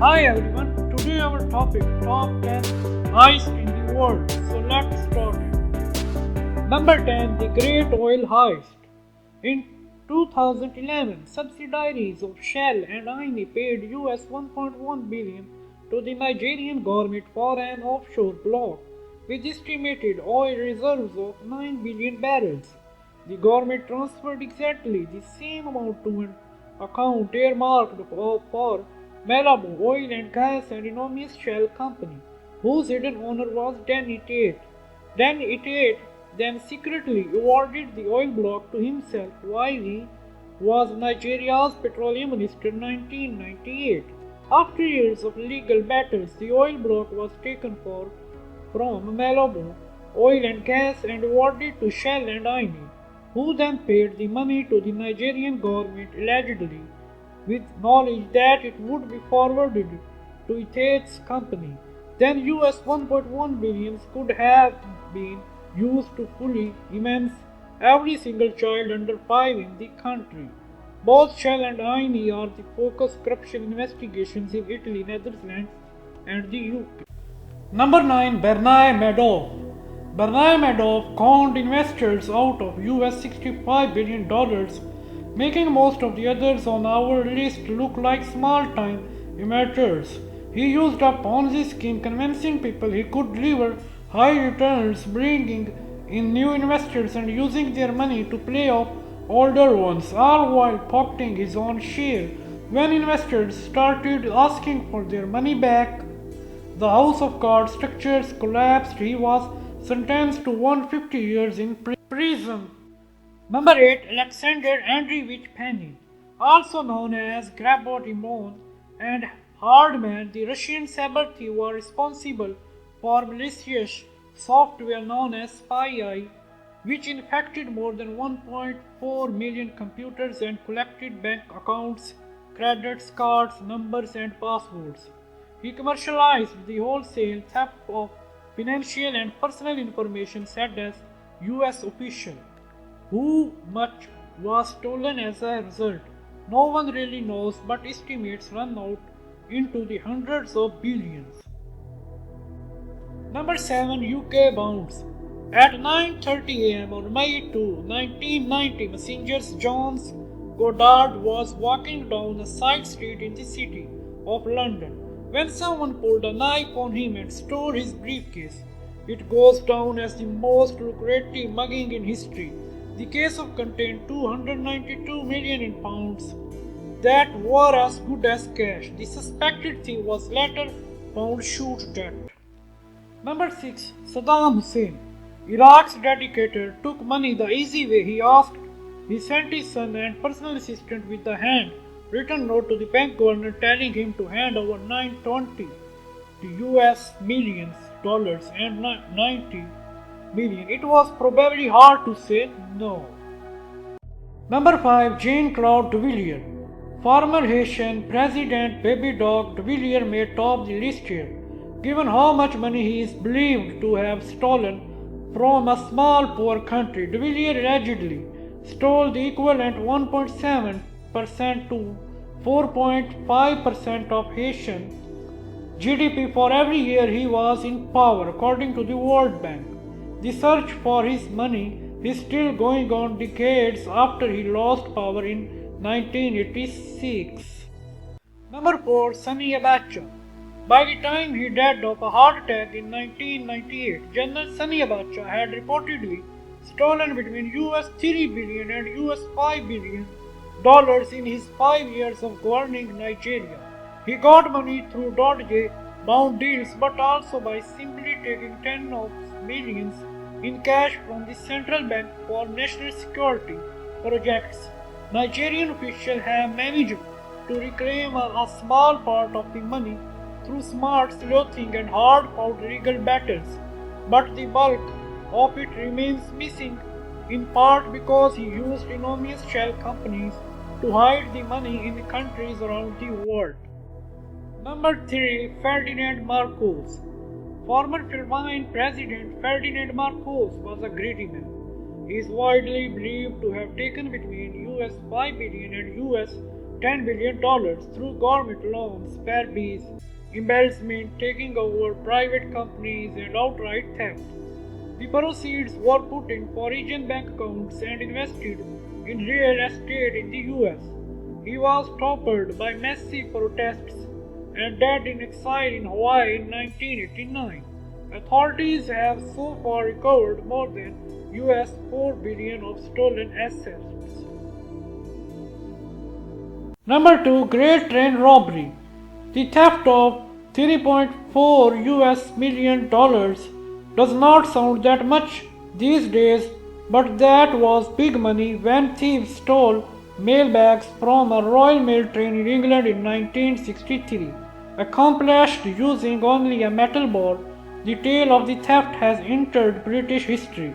Hi everyone, today our topic top 10 heists in the world. So let's start it. Number 10, the Great Oil Heist. In 2011, subsidiaries of Shell and Eni paid US 1.1 billion to the Nigerian government for an offshore block with estimated oil reserves of 9 billion barrels. The government transferred exactly the same amount to an account earmarked for Malibu Oil and Gas and enormous Shell Company, whose hidden owner was Danny Tate. Danny Tate then secretly awarded the oil block to himself while he was Nigeria's petroleum minister in 1998. After years of legal battles, the oil block was taken from Malibu Oil and Gas and awarded to Shell and Eni, who then paid the money to the Nigerian government allegedly with knowledge that it would be forwarded to Tate's company. Then US 1.1 billion could have been used to fully immense every single child under 5 in the country. Both Shell and Eni are the focus of corruption investigations in Italy, Netherlands, and the UK. Number 9. Bernard Madoff. Bernard Madoff conned investors out of US $65 billion, making most of the others on our list look like small-time amateurs. He used a Ponzi scheme convincing people he could deliver high returns, bringing in new investors and using their money to play off older ones, all while pocketing his own share. When investors started asking for their money back, the house of cards structures collapsed. He was sentenced to 150 years in prison. Number 8. Alexander Andreevich Panin, also known as Grabodimon and Hardman, the Russian cyber thief was responsible for malicious software known as Spy, which infected more than 1.4 million computers and collected bank accounts, credit cards, numbers, and passwords. He commercialized the wholesale theft of financial and personal information, said as US official. Who much was stolen as a result? No one really knows, but estimates run out into the hundreds of billions. Number 7. UK Bounds. At 9:30 am on May 2, 1990, Messrs. Jones Goddard was walking down a side street in the city of London when someone pulled a knife on him and stole his briefcase. It goes down as the most lucrative mugging in history. The case contained 292 million in pounds that were as good as cash. The suspected thief was later found shot dead. Number 6. Saddam Hussein. Iraq's dictator took money the easy way. He sent his son and personal assistant with a hand-written note to the bank governor telling him to hand over $920 US millions and 90 million. It was probably hard to say no. Number 5. Jean-Claude Duvalier. Former Haitian President Baby Dog Duvalier may top the list here, given how much money he is believed to have stolen from a small poor country. Duvalier allegedly stole the equivalent 1.7% to 4.5% of Haitian GDP for every year he was in power, according to the World Bank. The search for his money is still going on decades after he lost power in 1986. Number 4. Sani Abacha. By the time he died of a heart attack in 1998, General Sani Abacha had reportedly stolen between US $3 billion and US $5 billion in his 5 years of governing Nigeria. He got money through Dodge bound deals, but also by simply taking tens of millions in cash from the central bank for national security projects. Nigerian officials have managed to reclaim a small part of the money through smart sleuthing and hard-fought legal battles, but the bulk of it remains missing, in part because he used enormous shell companies to hide the money in countries around the world. Number 3. Ferdinand Marcos. Former Philippine President Ferdinand Marcos was a greedy man. He is widely believed to have taken between US $5 billion and US $10 billion through government loans, robberies, embezzlement, taking over private companies, and outright theft. The proceeds were put in foreign bank accounts and invested in real estate in the US. He was toppled by massive protests and died in exile in Hawaii in 1989. Authorities have so far recovered more than US $4 billion of stolen assets. Number 2. Great Train Robbery. The theft of $3.4 million does not sound that much these days, but that was big money when thieves stole mailbags from a Royal Mail train in England in 1963. Accomplished using only a metal ball, the tale of the theft has entered British history.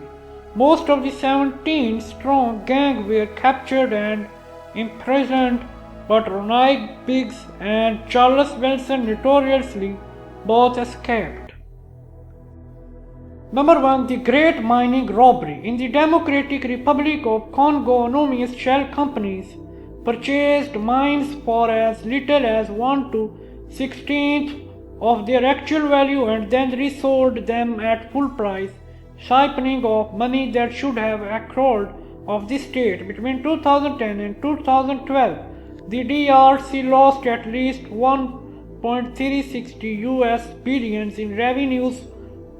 Most of the 17-strong gang were captured and imprisoned, but Ronald Biggs and Charles Wilson notoriously both escaped. Number 1. The Great Mining Robbery. In the Democratic Republic of Congo, enormous shell companies purchased mines for as little as 1/16 of their actual value and then resold them at full price, siphoning off money that should have accrued of the state. Between 2010 and 2012, the DRC lost at least $1.360 billion in revenues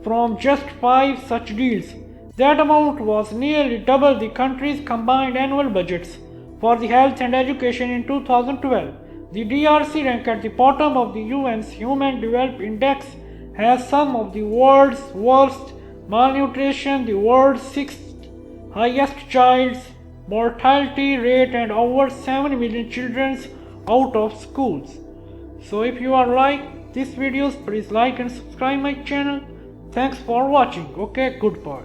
from just 5 such deals. That amount was nearly double the country's combined annual budgets for the health and education in 2012. The DRC ranked at the bottom of the UN's Human Development Index, has some of the world's worst malnutrition, the world's 6th highest child mortality rate, and over 7 million children out of schools. So if you are like these videos, please like and subscribe my channel. Thanks for watching. Okay, goodbye.